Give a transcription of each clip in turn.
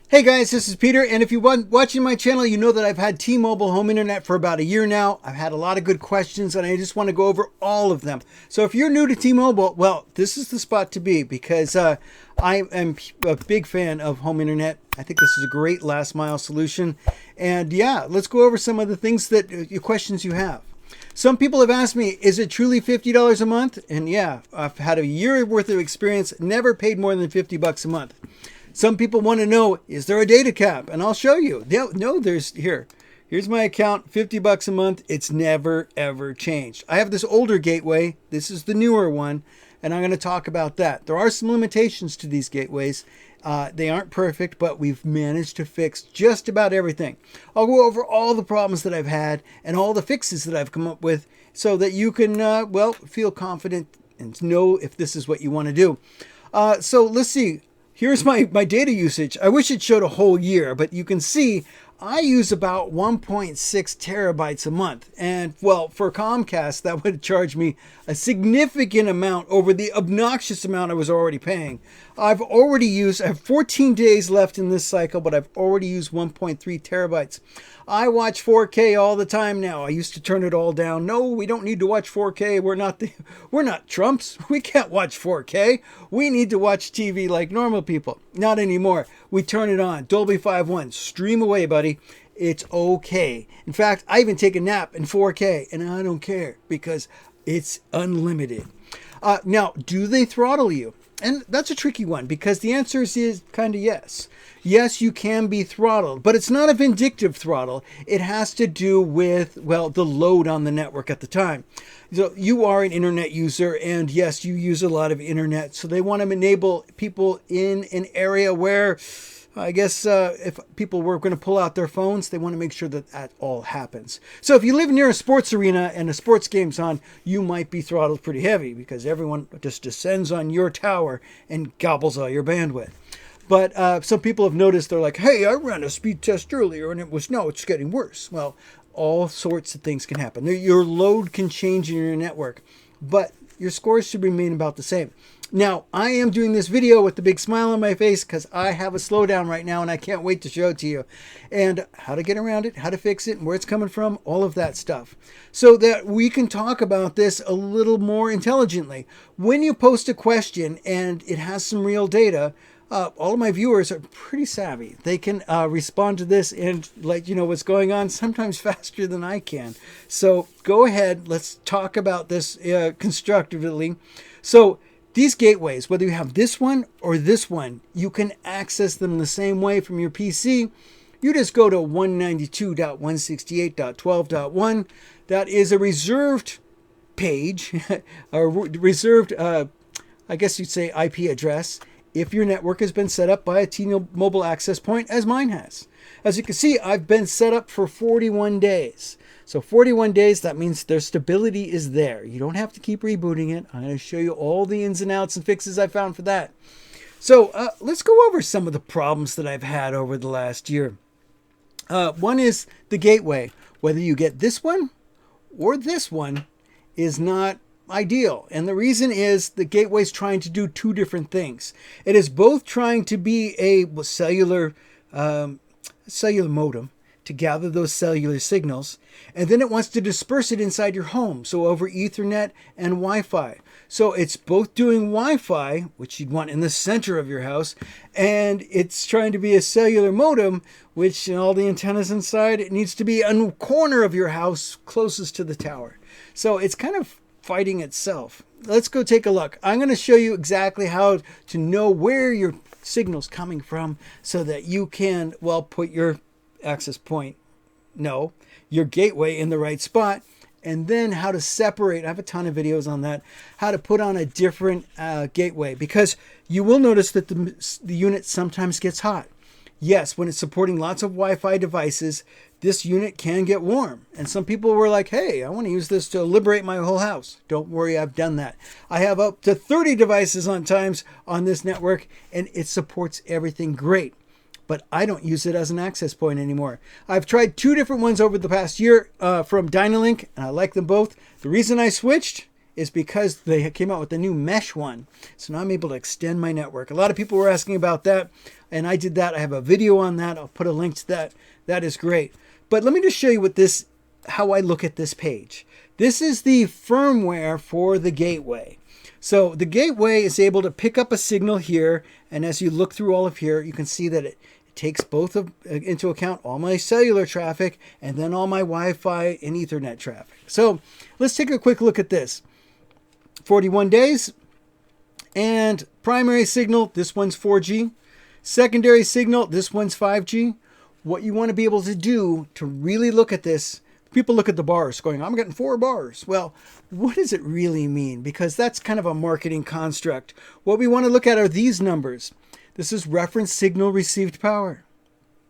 Hey guys, this is Peter, and if you've been watching my channel, you know that I've had T-Mobile home internet for about a year now. I've had a lot of good questions, and I just want to go over all of them. So if you're new to T-Mobile, well, this is the spot to be because I am a big fan of home internet. I think this is a great last mile solution. And yeah, let's go over some of the things that questions you have. Some people have asked me, is it truly $50 a month? And yeah, I've had a year worth of experience, never paid more than $50 a month. Some people want to know, is there a data cap? And I'll show you. No, here's my account, $50 a month. It's never, ever changed. I have this older gateway. This is the newer one, and I'm going to talk about that. There are some limitations to these gateways. They aren't perfect, but we've managed to fix just about everything. I'll go over all the problems that I've had and all the fixes that I've come up with so that you can, feel confident and know if this is what you want to do. So let's see. Here's my data usage. I wish it showed a whole year, but you can see I use about 1.6 terabytes a month. And well, for Comcast, that would charge me a significant amount over the obnoxious amount I was already paying. I have 14 days left in this cycle, but I've already used 1.3 terabytes. I watch 4K all the time now. I used to turn it all down. No, we don't need to watch 4K. We're not Trumps. We can't watch 4K. We need to watch TV like normal people. Not anymore. We turn it on. Dolby 5.1. Stream away, buddy. It's okay. In fact, I even take a nap in 4K, and I don't care because it's unlimited. Now, do they throttle you? And that's a tricky one because the answer is kind of yes. Yes, you can be throttled, but it's not a vindictive throttle. It has to do with, well, the load on the network at the time. So you are an internet user, and yes, you use a lot of internet. So they want to enable people in an area where, I guess, if people were going to pull out their phones, they want to make sure that that all happens. So if you live near a sports arena and a sports game's on, you might be throttled pretty heavy because everyone just descends on your tower and gobbles all your bandwidth. But some people have noticed, they're like, hey, I ran a speed test earlier and it's getting worse. Well, all sorts of things can happen. Your load can change in your network, but your scores should remain about the same. Now, I am doing this video with the big smile on my face because I have a slowdown right now and I can't wait to show it to you. And how to get around it, how to fix it, and where it's coming from, all of that stuff. So that we can talk about this a little more intelligently. When you post a question and it has some real data, all of my viewers are pretty savvy. They can respond to this and let you know what's going on, sometimes faster than I can. So go ahead, let's talk about this constructively. So these gateways, whether you have this one or this one, you can access them the same way from your PC. You just go to 192.168.12.1. That is a reserved page, a reserved, I guess you'd say, IP address, if your network has been set up by a T-Mobile access point, as mine has. As you can see, I've been set up for 41 days. So 41 days, that means their stability is there. You don't have to keep rebooting it. I'm going to show you all the ins and outs and fixes I found for that. So let's go over some of the problems that I've had over the last year. One is the gateway. Whether you get this one or this one is not ideal. And the reason is the gateway is trying to do two different things. It is both trying to be a cellular modem to gather those cellular signals, and then it wants to disperse it inside your home, so over Ethernet and Wi-Fi. So it's both doing Wi-Fi, which you'd want in the center of your house, and it's trying to be a cellular modem, which all the antennas inside, it needs to be on the corner of your house closest to the tower. So it's kind of fighting itself. Let's go take a look. I'm going to show you exactly how to know where your signal's coming from so that you can, well, put your access point, your gateway in the right spot, and then how to separate. I have a ton of videos on that, how to put on a different gateway, because you will notice that the unit sometimes gets hot. Yes, when it's supporting lots of Wi-Fi devices, this unit can get warm. And some people were like, hey, I want to use this to liberate my whole house. Don't worry, I've done that. I have up to 30 devices on times on this network, and it supports everything great. But I don't use it as an access point anymore. I've tried two different ones over the past year from Dynalink, and I like them both. The reason I switched is because they came out with the new mesh one. So now I'm able to extend my network. A lot of people were asking about that, and I did that. I have a video on that. I'll put a link to that. That is great. But let me just show you how I look at this page. This is the firmware for the gateway. So the gateway is able to pick up a signal here, and as you look through all of here, you can see that it takes both into account all my cellular traffic and then all my Wi-Fi and Ethernet traffic. So let's take a quick look at this. 41 days, and primary signal, this one's 4G. Secondary signal, this one's 5G. What you want to be able to do to really look at this, people look at the bars going, I'm getting 4 bars. Well, what does it really mean? Because that's kind of a marketing construct. What we want to look at are these numbers. This is reference signal received power.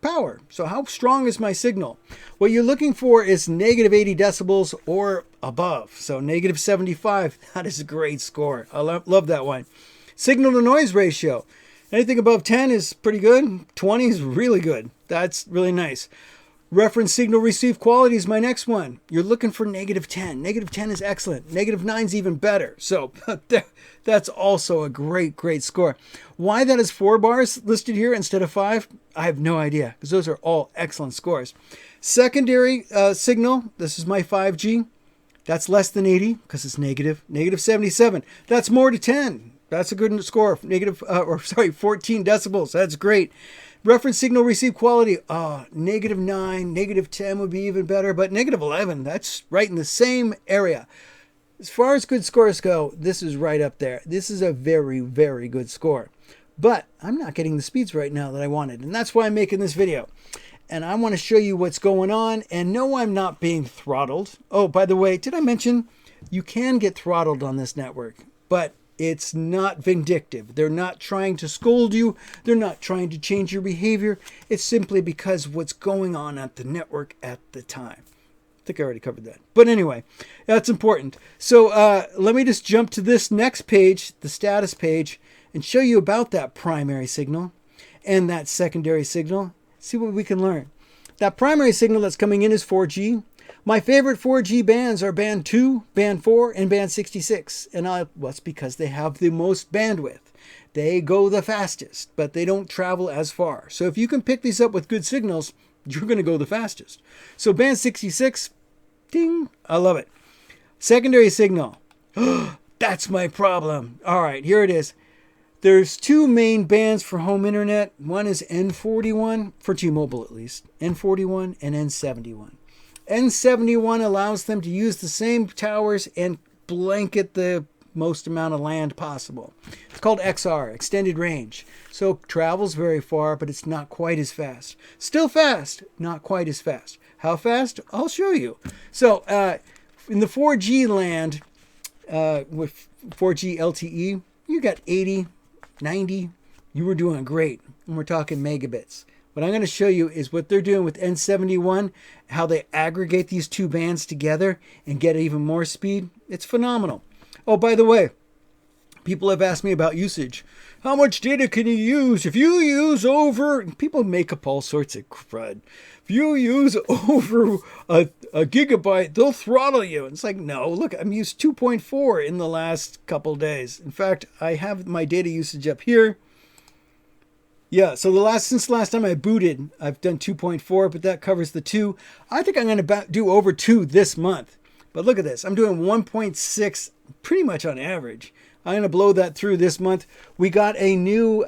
Power. So how strong is my signal? What you're looking for is negative 80 decibels or above. So negative 75. That is a great score. I love that one. Signal to noise ratio. Anything above 10 is pretty good. 20 is really good. That's really nice. Reference signal received quality is my next one. You're looking for negative 10. Negative 10 is excellent. Negative 9 is even better. So that's also a great, great score. Why that is 4 bars listed here instead of 5, I have no idea, because those are all excellent scores. Secondary signal, this is my 5G. That's less than 80 because it's negative. Negative 77. That's more to 10. That's a good score. 14 decibels. That's great. Reference signal received quality, negative 9, negative 10 would be even better, but negative 11, that's right in the same area. As far as good scores go, this is right up there. This is a very, very good score. But I'm not getting the speeds right now that I wanted, and that's why I'm making this video. And I want to show you what's going on, and no, I'm not being throttled. Oh, by the way, did I mention you can get throttled on this network, but it's not vindictive. They're not trying to scold you. They're not trying to change your behavior. It's simply because of what's going on at the network at the time. I think I already covered that. But anyway, that's important. So let me just jump to this next page, the status page, and show you about that primary signal and that secondary signal. See what we can learn. That primary signal that's coming in is 4G. My favorite 4G bands are band 2, band 4, and band 66. And that's because they have the most bandwidth. They go the fastest, but they don't travel as far. So if you can pick these up with good signals, you're going to go the fastest. So band 66, ding, I love it. Secondary signal. That's my problem. All right, here it is. There's 2 main bands for home internet. One is N41, for T-Mobile at least, N41 and N71. N71 allows them to use the same towers and blanket the most amount of land possible. It's called XR, extended range. So travels very far, but it's not quite as fast. Still fast, not quite as fast. How fast? I'll show you. So in the 4G land, with 4G LTE, you got 80, 90. You were doing great. And we're talking megabits. What I'm going to show you is what they're doing with N71, how they aggregate these 2 bands together and get even more speed. It's phenomenal. Oh, by the way, people have asked me about usage. How much data can you use? If you use over, people make up all sorts of crud. If you use over a gigabyte, they'll throttle you. It's like, no, look, I'm used 2.4 in the last couple days. In fact, I have my data usage up here. Yeah, so since the last time I booted, I've done 2.4, but that covers the 2. I think I'm going to do over 2 this month. But look at this. I'm doing 1.6 pretty much on average. I'm going to blow that through this month. We got a new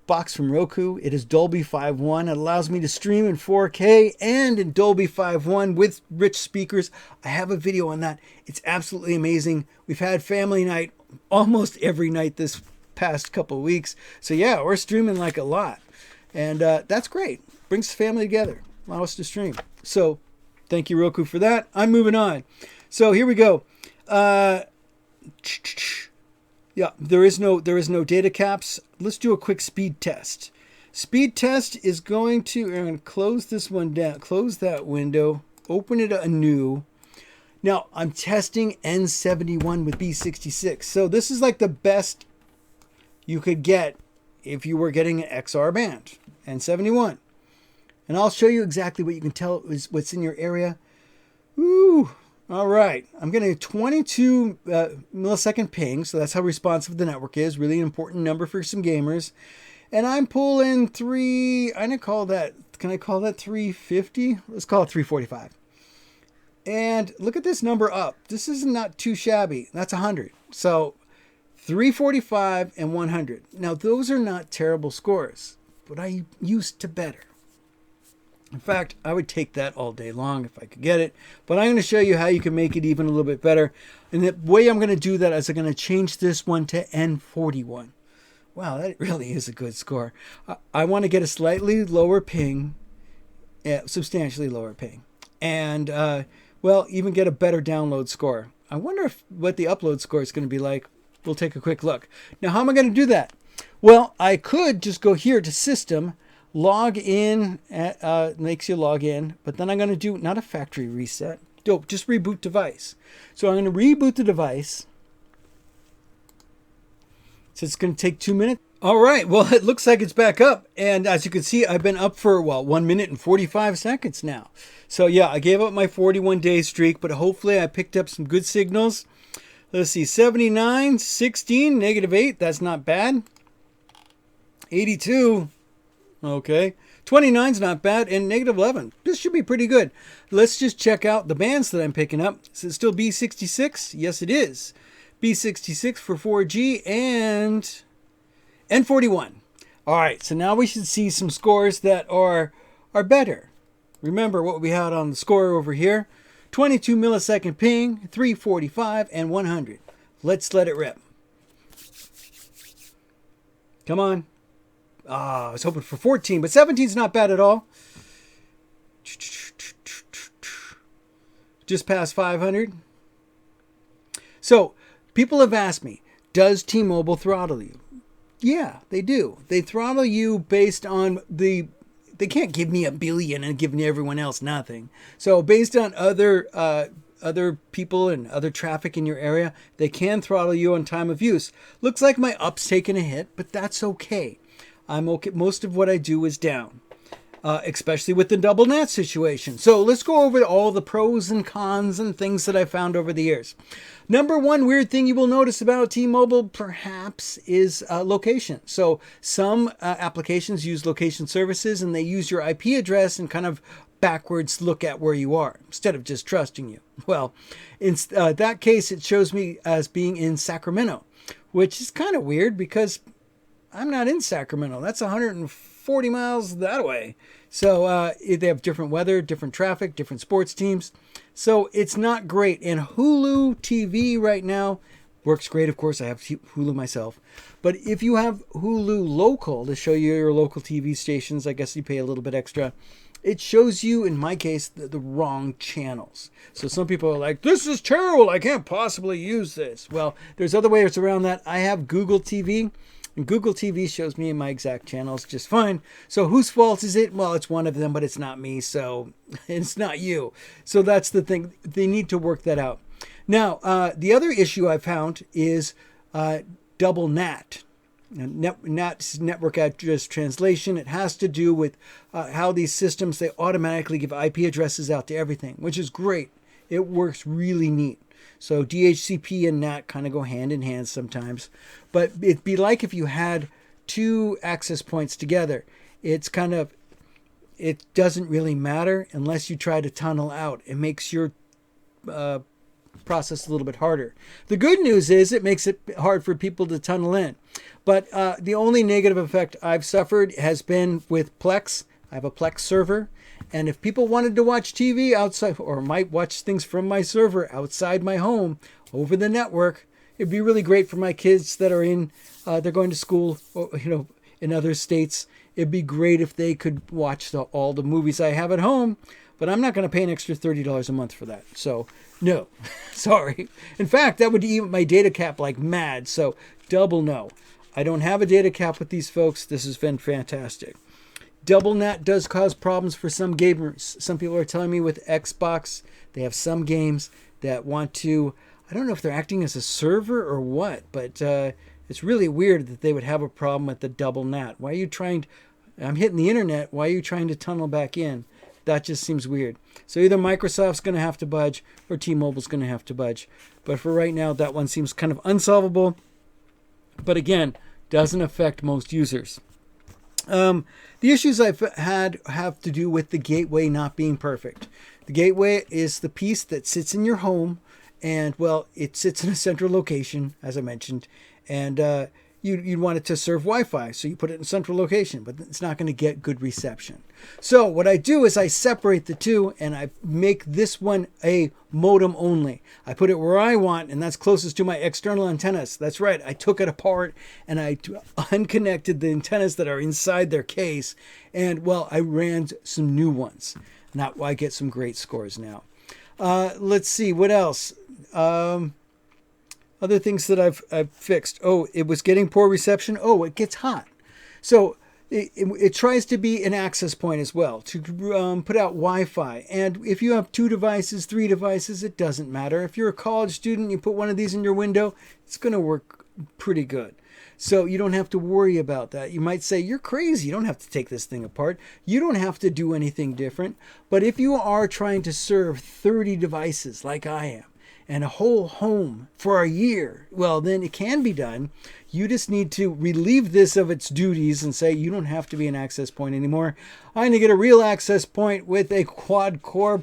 box from Roku. It is Dolby 5.1. It allows me to stream in 4K and in Dolby 5.1 with rich speakers. I have a video on that. It's absolutely amazing. We've had family night almost every night this past couple of weeks. So yeah, we're streaming like a lot. And that's great. Brings the family together. Allow us to stream. So thank you, Roku, for that. I'm moving on. So here we go. Yeah, there is no data caps. Let's do a quick speed test. Speed test is I'm going to close this one down, close that window, open it anew. Now I'm testing N71 with B66. So this is like the best you could get if you were getting an XR band, N71. And I'll show you exactly what you can tell is what's in your area. Ooh, All right, I'm getting a 22 millisecond ping, so that's how responsive the network is. Really important number for some gamers. And I'm pulling can I call that 350? Let's call it 345. And look at this number up. This is not too shabby. That's 100. So 345 and 100. Now, those are not terrible scores, but I used to better. In fact, I would take that all day long if I could get it. But I'm going to show you how you can make it even a little bit better. And the way I'm going to do that is I'm going to change this one to N41. Wow, that really is a good score. I want to get a slightly lower ping, substantially lower ping. And, even get a better download score. I wonder what the upload score is going to be like. We'll take a quick look. Now, how am I going to do that? Well, I could just go here to System, log in, makes you log in, but then I'm going to do not a factory reset. Dope, just reboot device. So I'm going to reboot the device. So it's going to take 2 minutes. All right, well, it looks like it's back up. And as you can see, I've been up for, 1 minute and 45 seconds now. So yeah, I gave up my 41-day streak, but hopefully I picked up some good signals. Let's see, 79, 16, -8, that's not bad. 82, okay. 29's not bad, and -11. This should be pretty good. Let's just check out the bands that I'm picking up. Is it still B66? Yes, it is. B66 for 4G and N41. All right, so now we should see some scores that are better. Remember what we had on the score over here. 22 millisecond ping, 345, and 100. Let's let it rip. Come on. I was hoping for 14, but 17's not bad at all. Just past 500. So, people have asked me, does T-Mobile throttle you? Yeah, they do. They throttle you based on they can't give me $1 billion and give everyone else nothing. So based on other people and other traffic in your area, they can throttle you on time of use. Looks like my up's taking a hit, but that's okay. I'm okay. Most of what I do is down, especially with the double NAT situation. So let's go over all the pros and cons and things that I found over the years. Number one weird thing you will notice about T-Mobile perhaps is location. So some applications use location services and they use your IP address and kind of backwards look at where you are instead of just trusting you. Well, in that case, it shows me as being in Sacramento, which is kind of weird because I'm not in Sacramento. That's 140 miles that way. So they have different weather, different traffic, different sports teams. So it's not great. And Hulu TV right now works great. Of course, I have Hulu myself. But if you have Hulu local to show you your local TV stations, I guess you pay a little bit extra. It shows you, in my case, the wrong channels. So some people are like, this is terrible. I can't possibly use this. Well, there's other ways around that. I have Google TV. And Google TV shows me my exact channels just fine. So whose fault is it? Well, it's one of them, but it's not me. So it's not you. So that's the thing. They need to work that out. Now, the other issue I found is double NAT. NAT's network address translation. It has to do with how these systems, they automatically give IP addresses out to everything, which is great. It works really neat. So DHCP and NAT kind of go hand in hand sometimes. But it'd be like if you had two access points together. It doesn't really matter unless you try to tunnel out. It makes your process a little bit harder. The good news is it makes it hard for people to tunnel in. But the only negative effect I've suffered has been with Plex. I have a Plex server. And if people wanted to watch TV outside or might watch things from my server outside my home over the network, it'd be really great for my kids that are they're going to school, in other states. It'd be great if they could watch all the movies I have at home, but I'm not going to pay an extra $30 a month for that. So no, sorry. In fact, that would eat my data cap like mad. So double no. I don't have a data cap with these folks. This has been fantastic. Double NAT does cause problems for some gamers. Some people are telling me with Xbox, they have some games that want to, I don't know if they're acting as a server or what, but it's really weird that they would have a problem with the double NAT. Why are you I'm hitting the internet, why are you trying to tunnel back in? That just seems weird. So either Microsoft's going to have to budge or T-Mobile's going to have to budge. But for right now, that one seems kind of unsolvable. But again, doesn't affect most users. The issues I've had have to do with the gateway not being perfect. The gateway is the piece that sits in your home, and well, it sits in a central location, as I mentioned, and you'd want it to serve Wi-Fi, so you put it in a central location, but it's not going to get good reception. So what I do is I separate the two, and I make this one a modem only. I put it where I want, and that's closest to my external antennas. That's right, I took it apart, and I unconnected the antennas that are inside their case, and well, I ran some new ones. And that's why I get some great scores now. Let's see, what else? Other things that I've fixed. Oh, it was getting poor reception. Oh, it gets hot. So it tries to be an access point as well to put out Wi-Fi. And if you have 2 devices, 3 devices, it doesn't matter. If you're a college student, you put one of these in your window, it's going to work pretty good. So you don't have to worry about that. You might say, you're crazy. You don't have to take this thing apart. You don't have to do anything different. But if you are trying to serve 30 devices like I am, and a whole home for a year, well, then it can be done. You just need to relieve this of its duties and say, you don't have to be an access point anymore. I'm going to get a real access point with a quad core,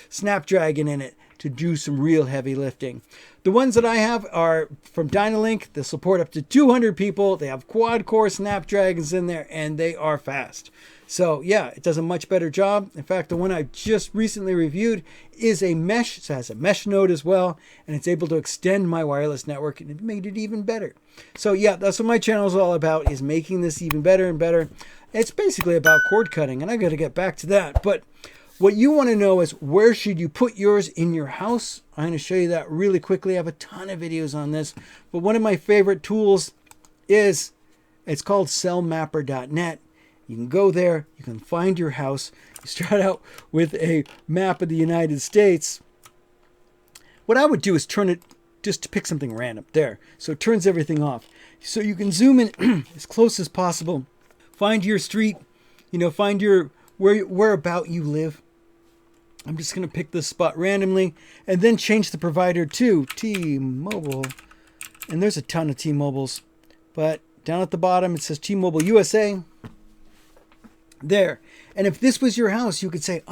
Snapdragon in it to do some real heavy lifting. The ones that I have are from Dynalink. They support up to 200 people. They have quad core Snapdragons in there, and they are fast. So yeah, it does a much better job. In fact, the one I just recently reviewed is a mesh. So it has a mesh node as well, and it's able to extend my wireless network, and it made it even better. So yeah, that's what my channel is all about, is making this even better and better. It's basically about cord cutting, and I got to get back to that. But what you want to know is, where should you put yours in your house? I'm going to show you that really quickly. I have a ton of videos on this, but one of my favorite tools is, it's called Cellmapper.net. You can go there, you can find your house. You start out with a map of the United States. What I would do is turn it, just to pick something random there. So it turns everything off. So you can zoom in as close as possible. Find your street, find your whereabout you live. I'm just going to pick this spot randomly and then change the provider to T-Mobile. And there's a ton of T-Mobiles. But down at the bottom, it says T-Mobile USA. There. And if this was your house, you could say,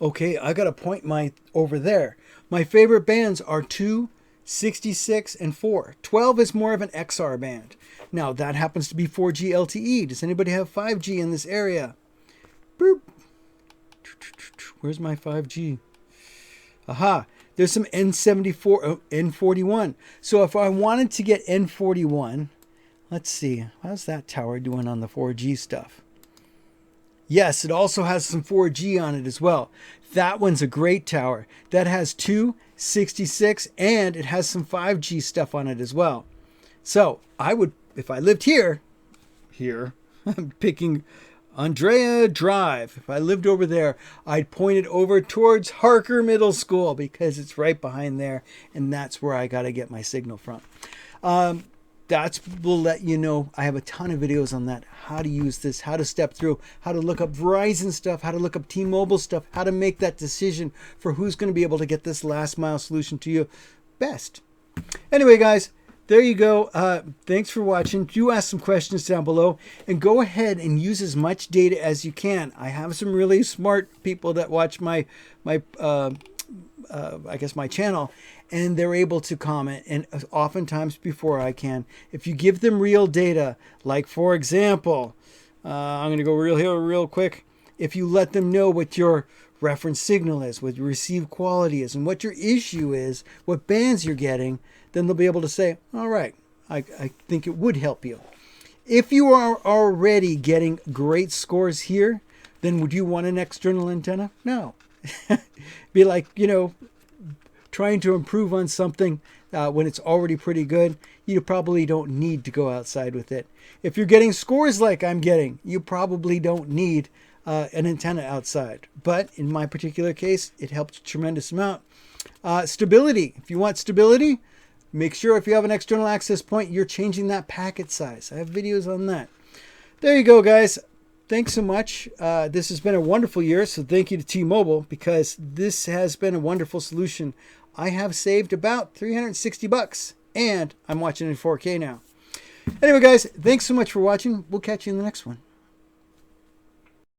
okay, I got to point over there. My favorite bands are 2, 66, and 4. 12 is more of an XR band. Now, that happens to be 4G LTE. Does anybody have 5G in this area? Boop. Where's my 5G? Aha. There's some N74, N41. So if I wanted to get N41, let's see. How's that tower doing on the 4G stuff? Yes, it also has some 4G on it as well. That one's a great tower. That has 2, 66, and it has some 5G stuff on it as well. So I would, if I lived here, I'm picking Andrea Drive. If I lived over there, I'd point it over towards Harker Middle School because it's right behind there, and that's where I got to get my signal from. Will let you know. I have a ton of videos on that, how to use this, how to step through, how to look up Verizon stuff, how to look up T-Mobile stuff, how to make that decision for who's going to be able to get this last mile solution to you best. Anyway, guys, there you go. Thanks for watching. Do ask some questions down below, and go ahead and use as much data as you can. I have some really smart people that watch my channel, and they're able to comment, and oftentimes before I can. If you give them real data, like for example, I'm going to go real quick. If you let them know what your reference signal is, what your receive quality is, and what your issue is, what bands you're getting, then they'll be able to say, all right, I think it would help you. If you are already getting great scores here, then would you want an external antenna? No. Be like, trying to improve on something when it's already pretty good. You probably don't need to go outside with it. If you're getting scores like I'm getting, you probably don't need an antenna outside. But in my particular case, it helped a tremendous amount. Stability. If you want stability, make sure if you have an external access point, you're changing that packet size. I have videos on that. There you go, guys. thanks so much. This has been a wonderful year, so thank you to T-Mobile, because this has been a wonderful solution. I have saved about $360, and I'm watching in 4K now. Anyway, guys, thanks so much for watching. We'll catch you in the next one.